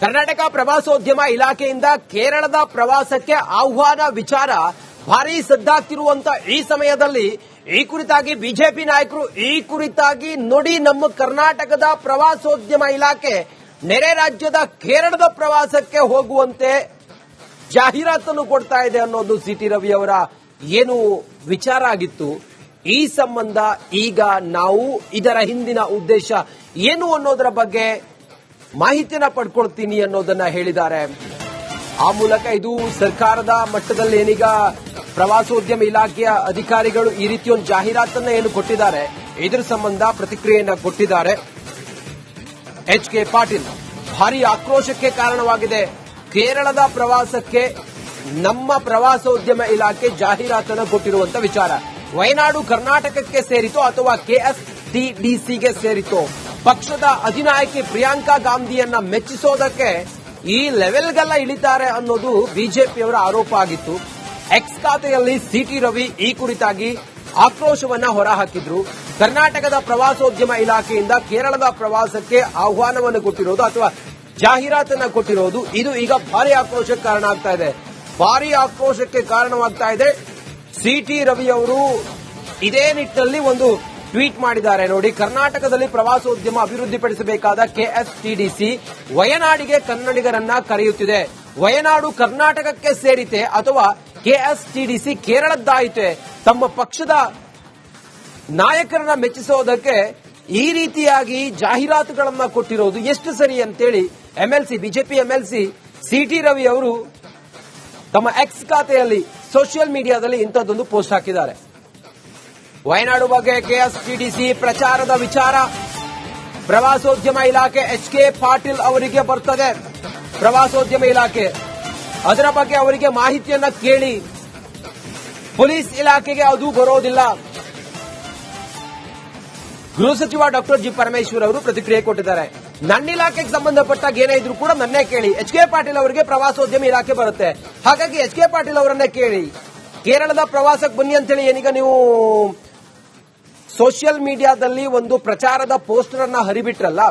ಕರ್ನಾಟಕ ಪ್ರವಾಸೋದ್ಯಮ ಇಲಾಖೆಯಿಂದ ಕೇರಳದ ಪ್ರವಾಸಕ್ಕೆ ಆಹ್ವಾನ ವಿಚಾರ ಭಾರೀ ಸದ್ದಾಗ್ತಿರುವಂತ ಈ ಸಮಯದಲ್ಲಿ ಈ ಕುರಿತಾಗಿ ಬಿಜೆಪಿ ನಾಯಕರು ಈ ಕುರಿತಾಗಿ ನೋಡಿ ನಮ್ಮ ಕರ್ನಾಟಕದ ಪ್ರವಾಸೋದ್ಯಮ ಇಲಾಖೆ ನೆರೆ ರಾಜ್ಯದ ಕೇರಳದ ಪ್ರವಾಸಕ್ಕೆ ಹೋಗುವಂತೆ ಜಾಹೀರಾತನ್ನು ಕೊಡ್ತಾ ಇದೆ ಅನ್ನೋದು ಸಿಟಿ ರವಿ ಅವರ ಏನು ವಿಚಾರ ಆಗಿತ್ತು. ಈ ಸಂಬಂಧ ಈಗ ನಾವು ಇದರ ಹಿಂದಿನ ಉದ್ದೇಶ ಏನು ಅನ್ನೋದರ ಬಗ್ಗೆ ಮಾಹಿತಿಯನ್ನ ಪಡ್ಕೊಳ್ತೀನಿ ಅನ್ನೋದನ್ನ ಹೇಳಿದ್ದಾರೆ. ಆ ಮೂಲಕ ಇದು ಸರ್ಕಾರದ ಮಟ್ಟದಲ್ಲಿ ಏನೀಗ ಪ್ರವಾಸೋದ್ಯಮ ಇಲಾಖೆಯ ಅಧಿಕಾರಿಗಳು ಈ ರೀತಿ ಒಂದು ಜಾಹೀರಾತನ್ನ ಏನು ಕೊಟ್ಟಿದ್ದಾರೆ, ಇದರ ಸಂಬಂಧ ಪ್ರತಿಕ್ರಿಯೆಯನ್ನ ಕೊಟ್ಟಿದ್ದಾರೆ. ಎಚ್.ಕೆ. ಪಾಟೀಲ್ ಭಾರಿ ಆಕ್ರೋಶಕ್ಕೆ ಕಾರಣವಾಗಿದೆ. ಕೇರಳದ ಪ್ರವಾಸಕ್ಕೆ ನಮ್ಮ ಪ್ರವಾಸೋದ್ಯಮ ಇಲಾಖೆ ಜಾಹೀರಾತನ್ನು ಕೊಟ್ಟಿರುವಂತ ವಿಚಾರ ವಯನಾಡು ಕರ್ನಾಟಕಕ್ಕೆ ಸೇರಿತೋ ಅಥವಾ ಕೆಎಸ್ಟಿಡಿಸಿಗೆ ಸೇರಿತೋ, ಪಕ್ಷದ ಅಧಿನಾಯಕಿ ಪ್ರಿಯಾಂಕಾ ಗಾಂಧಿಯನ್ನ ಮೆಚ್ಚಿಸೋದಕ್ಕೆ ಈ ಲೆವೆಲ್ಗೆಲ್ಲ ಇಳಿತಾರೆ ಅನ್ನೋದು ಬಿಜೆಪಿಯವರ ಆರೋಪ ಆಗಿತ್ತು. ಎಕ್ಸ್ ಖಾತೆಯಲ್ಲಿ ಸಿಟಿ ರವಿ ಈ ಕುರಿತಾಗಿ ಆಕ್ರೋಶವನ್ನ ಹೊರಹಾಕಿದ್ರು. ಕರ್ನಾಟಕದ ಪ್ರವಾಸೋದ್ಯಮ ಇಲಾಖೆಯಿಂದ ಕೇರಳದ ಪ್ರವಾಸಕ್ಕೆ ಆಹ್ವಾನವನ್ನು ಕೊಟ್ಟಿರೋದು ಅಥವಾ ಜಾಹೀರಾತನ್ನ ಕೊಟ್ಟಿರೋದು ಇದು ಈಗ ಭಾರಿ ಆಕ್ರೋಶಕ್ಕೆ ಕಾರಣ ಆಗ್ತಾ ಇದೆ. ಭಾರಿ ಆಕ್ರೋಶಕ್ಕೆ ಕಾರಣವಾಗ್ತಾ ಇದೆ. ಸಿಟಿ ರವಿ ಅವರು ಇದೇ ನಿಟ್ಟಿನಲ್ಲಿ ಒಂದು ಟ್ವೀಟ್ ಮಾಡಿದ್ದಾರೆ ನೋಡಿ. ಕರ್ನಾಟಕದಲ್ಲಿ ಪ್ರವಾಸೋದ್ಯಮ ಅಭಿವೃದ್ಧಿಪಡಿಸಬೇಕಾದ ಕೆಎಸ್ಟಿಡಿಸಿ ವಯನಾಡಿಗೆ ಕನ್ನಡಿಗರನ್ನ ಕರೆಯುತ್ತಿದೆ. ವಯನಾಡು ಕರ್ನಾಟಕಕ್ಕೆ ಸೇರಿತೆ ಅಥವಾ ಕೆಎಸ್ಟಿಡಿಸಿ ಕೇರಳದ್ದಾಯಿತೆ? ತಮ್ಮ ಪಕ್ಷದ ನಾಯಕರನ್ನ ಮೆಚ್ಚಿಸೋದಕ್ಕೆ ಈ ರೀತಿಯಾಗಿ ಜಾಹೀರಾತುಗಳನ್ನ ಕೊಟ್ಟಿರೋದು ಎಷ್ಟು ಸರಿ ಅಂತೇಳಿ ಬಿಜೆಪಿ ಎಂಎಲ್ಸಿ ಸಿಟಿ ರವಿ ಅವರು ತಮ್ಮ ಎಕ್ಸ್ ಖಾತೆಯಲ್ಲಿ ಸೋಷಿಯಲ್ ಮೀಡಿಯಾದಲ್ಲಿ ಇಂಥದ್ದೊಂದು ಪೋಸ್ಟ್ ಹಾಕಿದ್ದಾರೆ. ವಯನಾಡು ಬಗ್ಗೆ ಕೆಎಸ್ಟಿಡಿಸಿ ಪ್ರಚಾರದ ವಿಚಾರ ಪ್ರವಾಸೋದ್ಯಮ ಇಲಾಖೆ ಎಚ್.ಕೆ. ಪಾಟೀಲ್ ಅವರಿಗೆ ಬರ್ತದೆ. ಪ್ರವಾಸೋದ್ಯಮ ಇಲಾಖೆ ಅದರ ಬಗ್ಗೆ ಅವರಿಗೆ ಮಾಹಿತಿಯನ್ನ ಕೇಳಿ, ಪೊಲೀಸ್ ಇಲಾಖೆಗೆ ಅದು ಬರೋದಿಲ್ಲ. ಗೃಹ ಸಚಿವ ಡಾಕ್ಟರ್ ಜಿ ಪರಮೇಶ್ವರ್ ಅವರು ಪ್ರತಿಕ್ರಿಯೆ ಕೊಟ್ಟಿದ್ದಾರೆ. ನನ್ನ ಇಲಾಖೆಗೆ ಸಂಬಂಧಪಟ್ಟಾಗ ಏನೇ ಇದ್ರೂ ಕೂಡ ನನ್ನೇ ಕೇಳಿ. ಎಚ್.ಕೆ. ಪಾಟೀಲ್ ಅವರಿಗೆ ಪ್ರವಾಸೋದ್ಯಮ ಇಲಾಖೆ ಬರುತ್ತೆ, ಹಾಗಾಗಿ ಎಚ್.ಕೆ. ಪಾಟೀಲ್ ಅವರನ್ನೇ ಕೇಳಿ. ಕೇರಳದ ಪ್ರವಾಸಕ್ಕೆ ಬನ್ನಿ ಅಂತೇಳಿ ಏನೀಗ ನೀವು ಸೋಷಿಯಲ್ ಮೀಡಿಯಾದಲ್ಲಿ ಒಂದು ಪ್ರಚಾರದ ಪೋಸ್ಟರ್ ಅನ್ನ ಹರಿಬಿಟ್ರಲ್ಲ,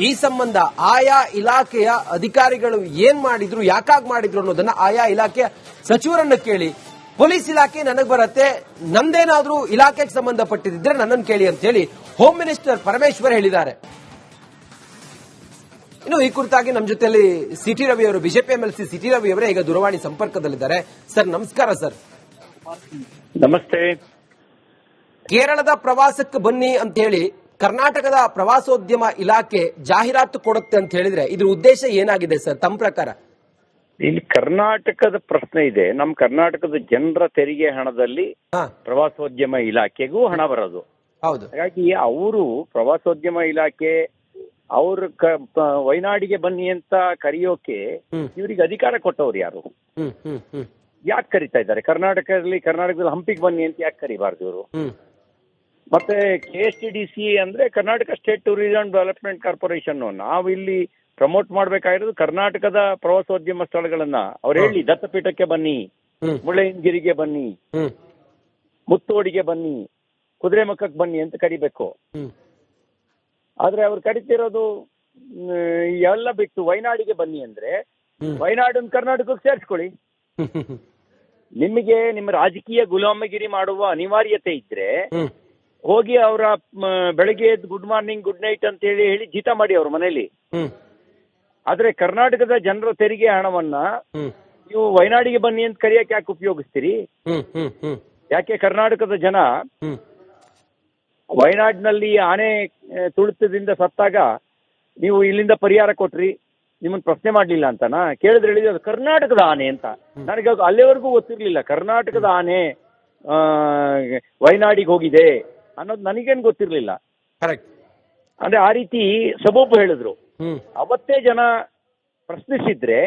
ಈ ಸಂಬಂಧ ಆಯಾ ಇಲಾಖೆಯ ಅಧಿಕಾರಿಗಳು ಏನ್ ಮಾಡಿದ್ರು, ಯಾಕಾಗಿ ಮಾಡಿದ್ರು ಅನ್ನೋದನ್ನ ಆಯಾ ಇಲಾಖೆಯ ಸಚಿವರನ್ನ ಕೇಳಿ. ಪೊಲೀಸ್ ಇಲಾಖೆ ನನಗೆ ಬರುತ್ತೆ, ನಂದೇನಾದ್ರೂ ಇಲಾಖೆಗೆ ಸಂಬಂಧಪಟ್ಟಿದ್ರೆ ನನ್ನನ್ನು ಕೇಳಿ ಅಂತ ಹೇಳಿ ಹೋಮ್ ಮಿನಿಸ್ಟರ್ ಪರಮೇಶ್ವರ್ ಹೇಳಿದ್ದಾರೆ. ಇನ್ನು ಈ ಕುರಿತಾಗಿ ನಮ್ಮ ಜೊತೆಯಲ್ಲಿ ಸಿಟಿ ರವಿ ಅವರು, ಬಿಜೆಪಿ ಎಂಎಲ್ಸಿ ಸಿಟಿ ರವಿ ಅವರೇ ಈಗ ದೂರವಾಣಿ ಸಂಪರ್ಕದಲ್ಲಿದ್ದಾರೆ. ಸರ್ ನಮಸ್ಕಾರ. ಸರ್ ನಮಸ್ತೆ. ಕೇರಳದ ಪ್ರವಾಸಕ್ಕೆ ಬನ್ನಿ ಅಂತ ಹೇಳಿ ಕರ್ನಾಟಕದ ಪ್ರವಾಸೋದ್ಯಮ ಇಲಾಖೆ ಜಾಹೀರಾತು ಕೊಡುತ್ತೆ ಅಂತ ಹೇಳಿದ್ರೆ ಇದ್ರ ಉದ್ದೇಶ ಏನಾಗಿದೆ ಸರ್ ತಮ್ಮ ಪ್ರಕಾರ? ಇಲ್ಲಿ ಕರ್ನಾಟಕದ ಪ್ರಶ್ನೆ ಇದೆ. ನಮ್ಮ ಕರ್ನಾಟಕದ ಜನರ ತೆರಿಗೆ ಹಣದಲ್ಲಿ ಪ್ರವಾಸೋದ್ಯಮ ಇಲಾಖೆಗೂ ಹಣ ಬರೋದು. ಹೌದು. ಹಾಗಾಗಿ ಅವರು ಪ್ರವಾಸೋದ್ಯಮ ಇಲಾಖೆ ಅವ್ರ ವಯನಾಡಿಗೆ ಬನ್ನಿ ಅಂತ ಕರೆಯೋಕೆ ಇವರಿಗೆ ಅಧಿಕಾರ ಕೊಟ್ಟವ್ರು ಯಾರು? ಯಾಕೆ ಕರಿತಾ ಇದ್ದಾರೆ? ಕರ್ನಾಟಕದಲ್ಲಿ ಹಂಪಿಗೆ ಬನ್ನಿ ಅಂತ ಯಾಕೆ ಕರಿಬಾರ್ದು ಇವರು? ಮತ್ತೆ ಕೆಎಸ್ಟಿಡಿಸಿ ಅಂದ್ರೆ Karnataka state tourism development corporation. ನಾವು ಇಲ್ಲಿ ಪ್ರಮೋಟ್ ಮಾಡ್ಬೇಕಾಗಿರೋದು ಕರ್ನಾಟಕದ ಪ್ರವಾಸೋದ್ಯಮ ಸ್ಥಳಗಳನ್ನ. ಅವ್ರು ಹೇಳಿ ದತ್ತಪೀಠಕ್ಕೆ ಬನ್ನಿ, ಮುಳ್ಳಯ್ಯನಗಿರಿಗೆ ಬನ್ನಿ, ಮುತ್ತೋಡಿಗೆ ಬನ್ನಿ, ಕುದುರೆಮುಖಕ್ಕೆ ಬನ್ನಿ ಅಂತ ಕರಿಬೇಕು. ಆದ್ರೆ ಅವ್ರು ಕರಿತಿರೋದು ಎಲ್ಲ ಬಿಟ್ಟು ವಯನಾಡಿಗೆ ಬನ್ನಿ ಅಂದ್ರೆ ವಯನಾಡನ್ನ ಕರ್ನಾಟಕಕ್ಕೆ ಸೇರಿಸ್ಕೊಳ್ಳಿ. ನಿಮಗೆ ನಿಮ್ಮ ರಾಜಕೀಯ ಗುಲಾಮಗಿರಿ ಮಾಡುವ ಅನಿವಾರ್ಯತೆ ಇದ್ರೆ ಹೋಗಿ ಅವರ ಬೆಳಗ್ಗೆ ಎದ್ದು ಗುಡ್ ಮಾರ್ನಿಂಗ್ ಗುಡ್ ನೈಟ್ ಅಂತ ಹೇಳಿ ಜೀತ ಮಾಡಿ ಅವ್ರ ಮನೇಲಿ. ಆದ್ರೆ ಕರ್ನಾಟಕದ ಜನರ ತೆರಿಗೆ ಹಣವನ್ನ ನೀವು ವಯನಾಡಿಗೆ ಬನ್ನಿ ಅಂತ ಕರೆಯಕ್ಕೆ ಯಾಕೆ ಉಪಯೋಗಿಸ್ತೀರಿ? ಯಾಕೆ ಕರ್ನಾಟಕದ ಜನ ವಯನಾಡಿನಲ್ಲಿ ಆನೆ ತುಳಿತದಿಂದ ಸತ್ತಾಗ ನೀವು ಇಲ್ಲಿಂದ ಪರಿಹಾರ ಕೊಟ್ರಿ, ನಿಮ್ಮನ್ನ ಪ್ರಶ್ನೆ ಮಾಡ್ಲಿಲ್ಲ ಅಂತನಾ? ಕೇಳಿದ್ರೆ ಹೇಳಿದ್ರೆ ಅದು ಕರ್ನಾಟಕದ ಆನೆ ಅಂತ. ನನಗೆ ಅಲ್ಲಿವರೆಗೂ ಗೊತ್ತಿರ್ಲಿಲ್ಲ ಕರ್ನಾಟಕದ ಆನೆ ವಯನಾಡಿಗೆ ಹೋಗಿದೆ ಅನ್ನೋದು ನನಗೇನು ಗೊತ್ತಿರ್ಲಿಲ್ಲ. ಅಂದ್ರೆ ಆ ರೀತಿ ಸಬೂಬು ಹೇಳಿದ್ರು. ಅವತ್ತೇ ಜನ ಪ್ರಶ್ನಿಸಿದ್ರೆ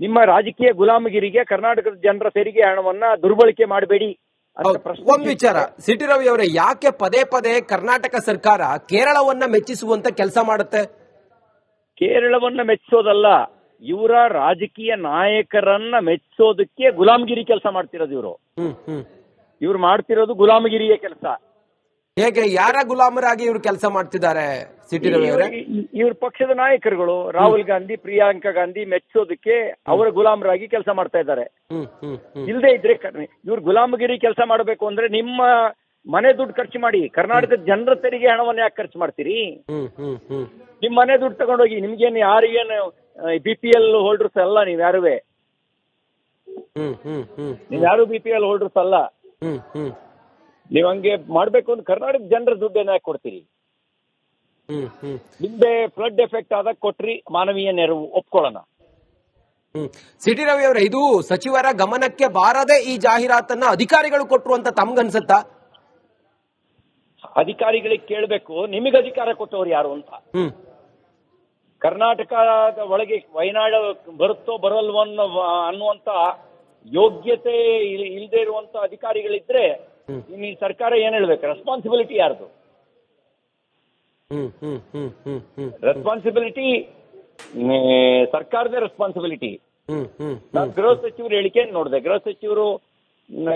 ನಿಮ್ಮ ರಾಜಕೀಯ ಗುಲಾಮಗಿರಿಗೆ ಕರ್ನಾಟಕದ ಜನರ ತೆರಿಗೆ ಹಣವನ್ನ ದುರ್ಬಳಕೆ ಮಾಡಬೇಡಿ. ಒಂದು ವಿಚಾರ ಸಿಟಿ ರವಿ ಅವರೇ, ಯಾಕೆ ಪದೇ ಪದೇ ಕರ್ನಾಟಕ ಸರ್ಕಾರ ಕೇರಳವನ್ನ ಮೆಚ್ಚಿಸುವಂತ ಕೆಲಸ ಮಾಡುತ್ತೆ? ಕೇರಳವನ್ನ ಮೆಚ್ಚಿಸೋದಲ್ಲ, ಇವರ ರಾಜಕೀಯ ನಾಯಕರನ್ನ ಮೆಚ್ಚಿಸೋದಕ್ಕೆ ಗುಲಾಮಗಿರಿ ಕೆಲಸ ಮಾಡ್ತಿರೋದು ಇವರು. ಇವ್ರು ಮಾಡ್ತಿರೋದು ಗುಲಾಮಗಿರಿಯ ಕೆಲಸ. ಹೇಗೆ ಯಾರ ಗುಲಾಮರಾಗಿ ಇವರು ಕೆಲಸ ಮಾಡ್ತಿದ್ದಾರೆ ಸಿಟಿ ರವಿ ಅವರೇ? ಇವ್ರ ಪಕ್ಷದ ನಾಯಕರುಗಳು ರಾಹುಲ್ ಗಾಂಧಿ, ಪ್ರಿಯಾಂಕಾ ಗಾಂಧಿ ಮೆಚ್ಚೋದಕ್ಕೆ ಅವರ ಗುಲಾಮರಾಗಿ ಕೆಲಸ ಮಾಡ್ತಾ ಇದ್ದಾರೆ. ಇಲ್ಲದೆ ಇದ್ರೆ ಇವ್ರ ಗುಲಾಮಗಿರಿ ಕೆಲಸ ಮಾಡಬೇಕು ಅಂದ್ರೆ ನಿಮ್ಮ ಮನೆ ದುಡ್ಡು ಖರ್ಚು ಮಾಡಿ. ಕರ್ನಾಟಕದ ಜನರ ತೆರಿಗೆ ಹಣವನ್ನು ಯಾಕೆ ಖರ್ಚು ಮಾಡ್ತೀರಿ? ನಿಮ್ ಮನೆ ದುಡ್ಡು ತಗೊಂಡೋಗಿ. ನಿಮ್ಗೇನು ಯಾರಿಗೇನು BPL ಹೋಲ್ಡರ್ಸ್ ಅಲ್ಲ, ನೀವ್ಯಾರುವೆ ನೀವ್ಯಾರು BPL ಹೋಲ್ಡರ್ಸ್ ಅಲ್ಲ. ನೀವ್ ಹಂಗೆ ಮಾಡ್ಬೇಕು ಅಂದ್ರೆ ಕರ್ನಾಟಕ ಜನರ ದುಡ್ಡೇನ ಯಾಕೆ ಕೊಡ್ತೀರಿ? ಹಿಂದೆ ಫ್ಲಡ್ ಎಫೆಕ್ಟ್ ಆದಾಗ ಕೊಟ್ರಿ ಮಾನವೀಯ ನೆರವು, ಒಪ್ಕೊಳ್ಳೋಣ. ಸಿಟಿ ರವಿ ಅವರೇ, ಇದು ಸಚಿವರ ಗಮನಕ್ಕೆ ಬಾರದೆ ಈ ಜಾಹೀರಾತನ್ನ ಅಧಿಕಾರಿಗಳು ಕೊಟ್ರು ಅಂತ ತಮ್ಗನ್ಸುತ್ತಾ? ಅಧಿಕಾರಿಗಳಿಗೆ ಕೇಳಬೇಕು, ನಿಮಗೆ ಅಧಿಕಾರ ಕೊಟ್ಟವ್ರು ಯಾರು ಅಂತ. ಕರ್ನಾಟಕದ ಒಳಗೆ ವಯನಾಡು ಬರುತ್ತೋ ಬರಲ್ವೋ ಅನ್ನುವಂತ ಯೋಗ್ಯತೆ ಇಲ್ಲದೆ ಇರುವಂತ ಅಧಿಕಾರಿಗಳಿದ್ರೆ ಇನ್ನು ಈ ಸರ್ಕಾರ ಏನ್ ಹೇಳ್ಬೇಕು? ರೆಸ್ಪಾನ್ಸಿಬಿಲಿಟಿ ಯಾರ್ದು? ರೆಸ್ಪಾನ್ಸಿಬಿಲಿಟಿ ಸರ್ಕಾರದ ರೆಸ್ಪಾನ್ಸಿಬಿಲಿಟಿ. ನಾನು ಗೃಹ ಸಚಿವರು ಹೇಳಿಕೆ ನೋಡಿದೆ. ಗೃಹ ಸಚಿವರು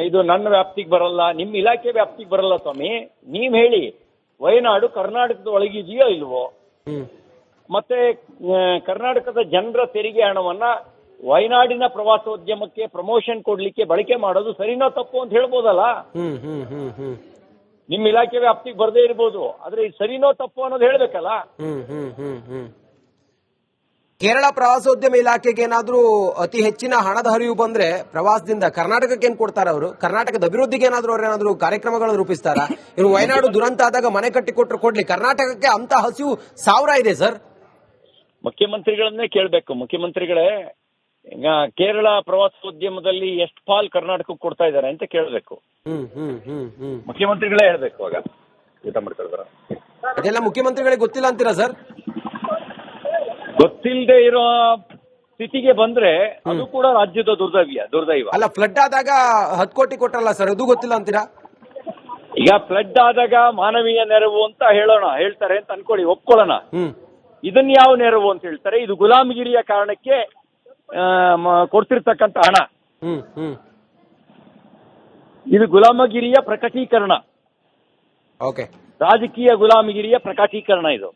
ಇದು ನನ್ನ ವ್ಯಾಪ್ತಿಗೆ ಬರಲ್ಲ, ನಿಮ್ ಇಲಾಖೆ ವ್ಯಾಪ್ತಿಗೆ ಬರಲ್ಲ ಸ್ವಾಮಿ. ನೀವ್ ಹೇಳಿ, ವಯನಾಡು ಕರ್ನಾಟಕದ ಒಳಗಿದೆಯೋ ಇಲ್ವೋ? ಮತ್ತೆ ಕರ್ನಾಟಕದ ಜನರ ತೆರಿಗೆ ಹಣವನ್ನ ವಯನಾಡಿನ ಪ್ರವಾಸೋದ್ಯಮಕ್ಕೆ ಪ್ರಮೋಷನ್ ಕೊಡ್ಲಿಕ್ಕೆ ಬಳಕೆ ಮಾಡೋದು ಸರಿನೋ ತಪ್ಪು ಅಂತ ಹೇಳ್ಬೋದಲ್ಲ? ನಿಮ್ ಇಲಾಖೆ ವ್ಯಾಪ್ತಿಗೆ ಬರದೇ ಇರ್ಬೋದು, ಆದ್ರೆ ಇದು ಸರಿನೋ ತಪ್ಪು ಅನ್ನೋದು ಹೇಳ್ಬೇಕಲ್ಲ. ಕೇರಳ ಪ್ರವಾಸೋದ್ಯಮ ಇಲಾಖೆಗೆ ಏನಾದ್ರೂ ಅತಿ ಹೆಚ್ಚಿನ ಹಣದ ಹರಿವು ಬಂದ್ರೆ ಪ್ರವಾಸದಿಂದ ಕರ್ನಾಟಕಕ್ಕೆ ಏನ್ ಕೊಡ್ತಾರ ಅವರು? ಕರ್ನಾಟಕದ ಅಭಿವೃದ್ಧಿಗೆ ಏನಾದ್ರೂ ಕಾರ್ಯಕ್ರಮಗಳನ್ನು ರೂಪಿಸ್ತಾರ? ಇನ್ನು ವಯನಾಡು ದುರಂತ ಆದಾಗ ಮನೆ ಕಟ್ಟಿ ಕೊಟ್ಟರು ಕೊಡ್ಲಿ, ಕರ್ನಾಟಕಕ್ಕೆ ಅಂತ ಹಸಿವು 1000 ಇದೆ ಸರ್. ಮುಖ್ಯಮಂತ್ರಿಗಳನ್ನೇ ಕೇಳ್ಬೇಕು. ಮುಖ್ಯಮಂತ್ರಿಗಳೇ ಈಗ ಕೇರಳ ಪ್ರವಾಸೋದ್ಯಮದಲ್ಲಿ ಎಷ್ಟು ಪಾಲ್ ಕರ್ನಾಟಕಕ್ಕೆ ಕೊಡ್ತಾ ಇದ್ದಾರೆ ಅಂತ ಕೇಳ್ಬೇಕು. ಮುಖ್ಯಮಂತ್ರಿಗಳೇ ಹೇಳ್ಬೇಕು. ಆಗ ಊಟ ಮಾಡ್ಕೊಳ್ತಾರ ಅದೆಲ್ಲ ಮುಖ್ಯಮಂತ್ರಿಗಳಿಗೆ ಗೊತ್ತಿಲ್ಲ ಅಂತೀರಾ ಸರ್? ಗೊತ್ತಿಲ್ಲದೆ ಇರೋ ಸ್ಥಿತಿಗೆ ಬಂದ್ರೆ ಅದು ಕೂಡ ರಾಜ್ಯದ ದುರ್ದೈವ ಅಲ್ಲ. ಫ್ಲಡ್ ಆದಾಗ 10 ಕೋಟಿ ಕೊಟ್ಟರಲ್ಲ ಸರ್, ಅದು ಗೊತ್ತಿಲ್ಲ ಅಂತೀರಾ? ಈಗ ಫ್ಲಡ್ ಆದಾಗ ಮಾನವೀಯ ನೆರವು ಅಂತ ಹೇಳ್ತಾರೆ ಅಂತ ಅನ್ಕೊಳ್ಳಿ, ಒಪ್ಕೊಳ್ಳೋಣ. ಇದನ್ನ ಯಾವ ನೆರವು ಅಂತ ಹೇಳ್ತಾರೆ? ಇದು ಗುಲಾಮಗಿರಿಯ ಕಾರಣಕ್ಕೆ ಕೊಡ್ತಿರ್ತಕ್ಕಂಥ ಹಣ. ಇದು ಗುಲಾಮಗಿರಿಯ ಪ್ರಕಟೀಕರಣ. ಓಕೆ, ರಾಜಕೀಯ ಗುಲಾಮಗಿರಿಯ ಪ್ರಕಟೀಕರಣ ಇದು.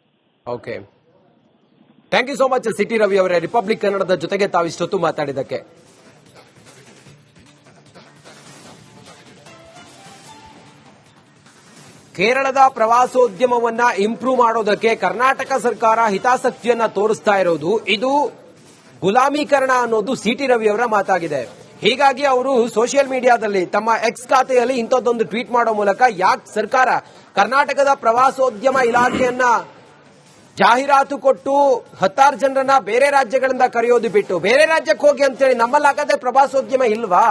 Okay, thank you so much CT Ravi ಅವರೇ, ರಿಪಬ್ಲಿಕ್ ಕನ್ನಡದ ಜೊತೆಗೆ ತಾವಿಷ್ಟೊತ್ತು ಮಾತಾಡಿದ್ದಕ್ಕೆ. ಕೇರಳದ ಪ್ರವಾಸೋದ್ಯಮವನ್ನ ಇಂಪ್ರೂವ್ ಮಾಡೋದಕ್ಕೆ ಕರ್ನಾಟಕ ಸರ್ಕಾರ ಹಿತಾಸಕ್ತಿಯನ್ನ ತೋರಿಸ್ತಾ ಇರೋದು, ಇದು ಗುಲಾಮೀಕರಣ ಅನ್ನೋದು ಸಿಟಿ ರವಿ ಅವರ ಮಾತಾಗಿದೆ. ಹೀಗಾಗಿ ಅವರು ಸೋಷಿಯಲ್ ಮೀಡಿಯಾದಲ್ಲಿ ತಮ್ಮ ಎಕ್ಸ್ ಖಾತೆಯಲ್ಲಿ ಇಂಥದ್ದೊಂದು ಟ್ವೀಟ್ ಮಾಡೋ ಮೂಲಕ ಯಾಕೆ ಸರ್ಕಾರ ಕರ್ನಾಟಕದ ಪ್ರವಾಸೋದ್ಯಮ ಇಲಾಖೆಯನ್ನ ಜಾಹೀರಾತು ಕೊಟ್ಟು 10 ಜನರನ್ನ ಬೇರೆ ರಾಜ್ಯಗಳಿಂದ ಕರೆಯೋದು ಬಿಟ್ಟು ಬೇರೆ ರಾಜ್ಯಕ್ಕೆ ಹೋಗಿ ಅಂತೇಳಿ ನಮ್ಮಲ್ಲಿ ಆಗದೆ ಪ್ರವಾಸೋದ್ಯಮ ಇಲ್ವಾ?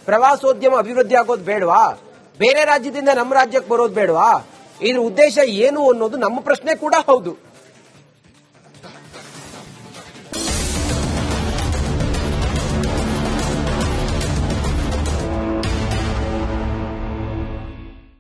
ಪ್ರವಾಸೋದ್ಯಮ ಅಭಿವೃದ್ಧಿ ಆಗೋದು ಬೇಡವಾ? ಬೇರೆ ರಾಜ್ಯದಿಂದ ನಮ್ಮ ರಾಜ್ಯಕ್ಕೆ ಬರೋದು ಬೇಡವಾ? ಇದ್ರ ಉದ್ದೇಶ ಏನು ಅನ್ನೋದು ನಮ್ಮ ಪ್ರಶ್ನೆ ಕೂಡ ಹೌದು.